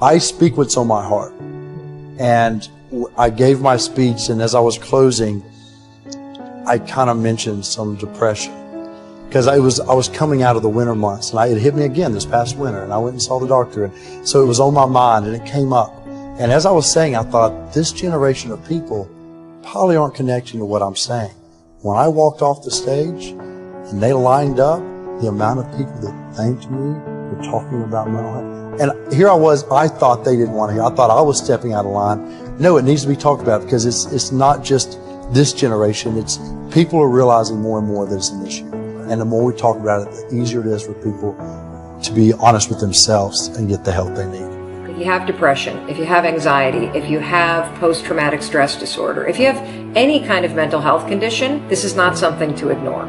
I speak what's on my heart. And I gave my speech, and as I was closing, I kind of mentioned some depression. Because I was coming out of the winter months, and it hit me again this past winter, and I went and saw the doctor. And so it was on my mind, and it came up. And as I was saying, I thought, this generation of people probably aren't connecting to what I'm saying. When I walked off the stage, and they lined up, the amount of people that thanked me for talking about mental health. And here I was, I thought they didn't want to hear. I thought I was stepping out of line. No, it needs to be talked about, because it's not just this generation. It's people are realizing more and more that it's an issue. And the more we talk about it, the easier it is for people to be honest with themselves and get the help they need. If you have depression, if you have anxiety, if you have post-traumatic stress disorder, if you have any kind of mental health condition, this is not something to ignore.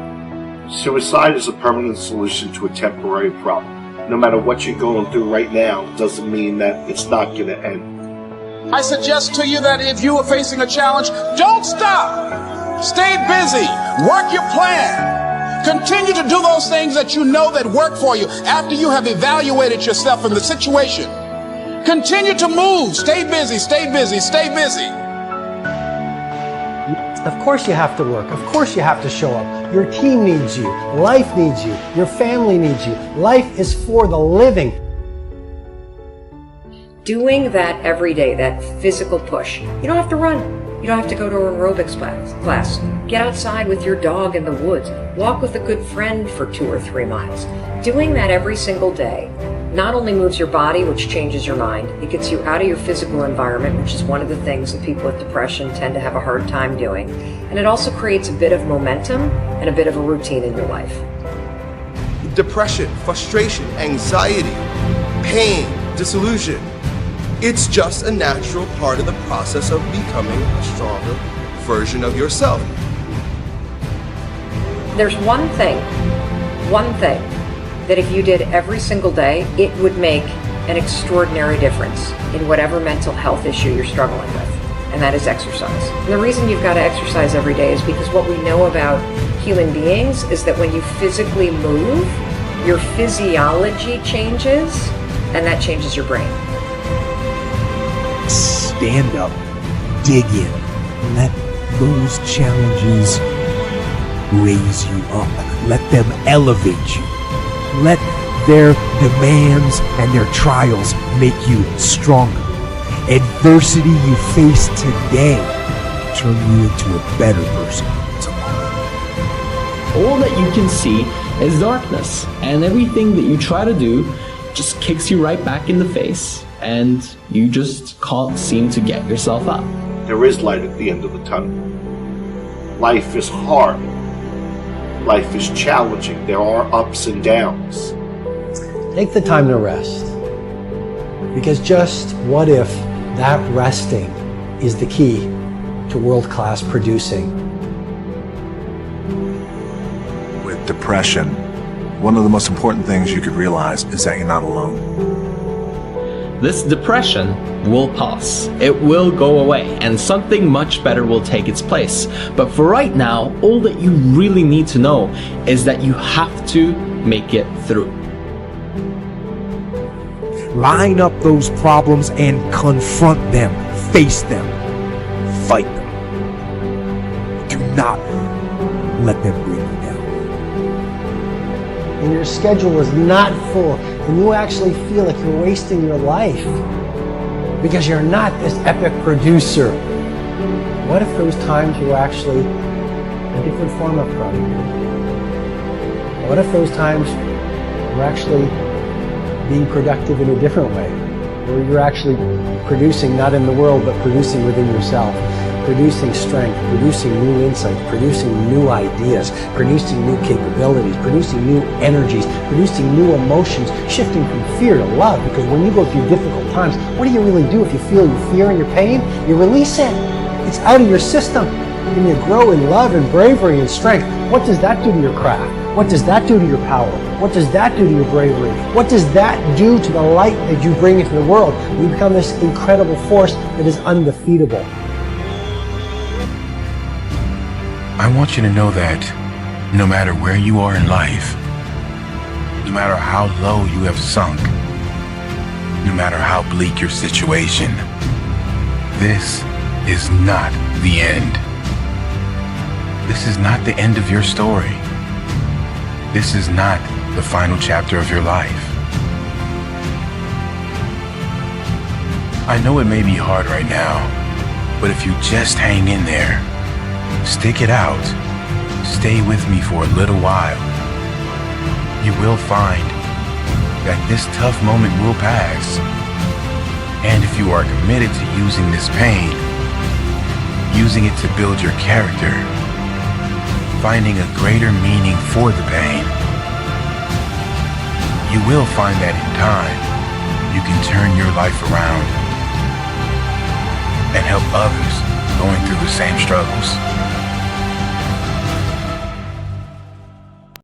Suicide is a permanent solution to a temporary problem. No matter what you're going through right now, doesn't mean that it's not going to end. I suggest to you that if you are facing a challenge, don't stop. Stay busy. Work your plan. Continue to do those things that you know that work for you after you have evaluated yourself in the situation. Continue to move. Stay busy, stay busy, stay busy. Of course you have to work. Of course you have to show up. Your team needs you. Life needs you. Your family needs you. Life is for the living. Doing that every day, that physical push. You don't have to run. You don't have to go to an aerobics class. Get outside with your dog in the woods. Walk with a good friend for 2 or 3 miles. Doing that every single day not only moves your body, which changes your mind, it gets you out of your physical environment, which is one of the things that people with depression tend to have a hard time doing. And it also creates a bit of momentum and a bit of a routine in your life. Depression, frustration, anxiety, pain, disillusion. It's just a natural part of the process of becoming a stronger version of yourself. There's one thing that if you did every single day, it would make an extraordinary difference in whatever mental health issue you're struggling with, and that is exercise. And the reason you've got to exercise every day is because what we know about human beings is that when you physically move, your physiology changes, and that changes your brain. Stand up, dig in, let those challenges raise you up, let them elevate you, let their demands and their trials make you stronger. Adversity you face today turn you into a better person tomorrow. All that you can see is darkness, and everything that you try to do just kicks you right back in the face, and you just can't seem to get yourself up. There is light at the end of the tunnel. Life is hard. Life is challenging. There are ups and downs. Take the time to rest. Because just what if that resting is the key to world-class producing? With depression, one of the most important things you could realize is that you're not alone. This depression will pass. It will go away, and something much better will take its place. But for right now, all that you really need to know is that you have to make it through. Line up those problems and confront them, face them, fight them. Do not let them bring you down. And your schedule is not full, and you actually feel like you're wasting your life because you're not this epic producer. What if those times were actually a different form of productivity? What if those times were actually being productive in a different way, where you're actually producing not in the world, but producing within yourself, producing strength, producing new insights, producing new ideas, producing new capabilities, producing new energies, producing new emotions, shifting from fear to love. Because when you go through difficult times, what do you really do if you feel your fear and your pain? You release it. It's out of your system. And you grow in love and bravery and strength. What does that do to your craft? What does that do to your power? What does that do to your bravery? What does that do to the light that you bring into the world? You become this incredible force that is undefeatable. I want you to know that no matter where you are in life, no matter how low you have sunk, no matter how bleak your situation, this is not the end. This is not the end of your story. This is not the final chapter of your life. I know it may be hard right now, but if you just hang in there, stick it out, stay with me for a little while, you will find that this tough moment will pass. And if you are committed to using this pain, using it to build your character, finding a greater meaning for the pain, you will find that in time, you can turn your life around and help others going through the same struggles.